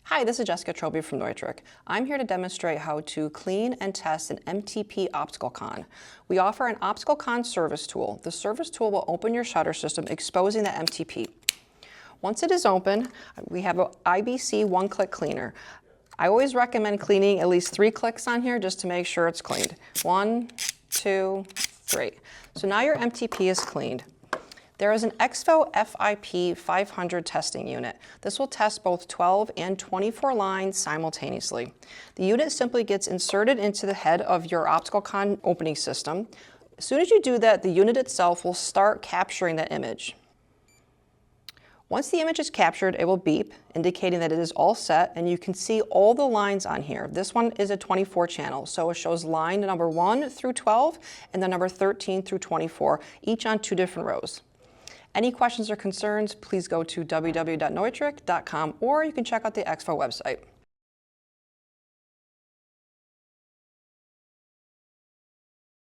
Hi, this is Jessica Tropea from Neutrik. I'm here to demonstrate how to clean and test an MTP opticalCON. We offer an opticalCON service tool. The service tool will open your shutter system, exposing the MTP. Once it is open, we have an IBC one-click cleaner. I always recommend cleaning at least 3 clicks on here just to make sure it's cleaned. 1, 2, 3. So now your MTP is cleaned. There is an Expo FIP 500 testing unit. This will test both 12 and 24 lines simultaneously. The unit simply gets inserted into the head of your opticalCON opening system. As soon as you do that, the unit itself will start capturing that image. Once the image is captured, it will beep, indicating that it is all set, and you can see all the lines on here. This one is a 24 channel, so it shows line number 1 through 12 and the number 13 through 24, each on 2 different rows. Any questions or concerns, please go to www.neutrik.com or you can check out the Expo website.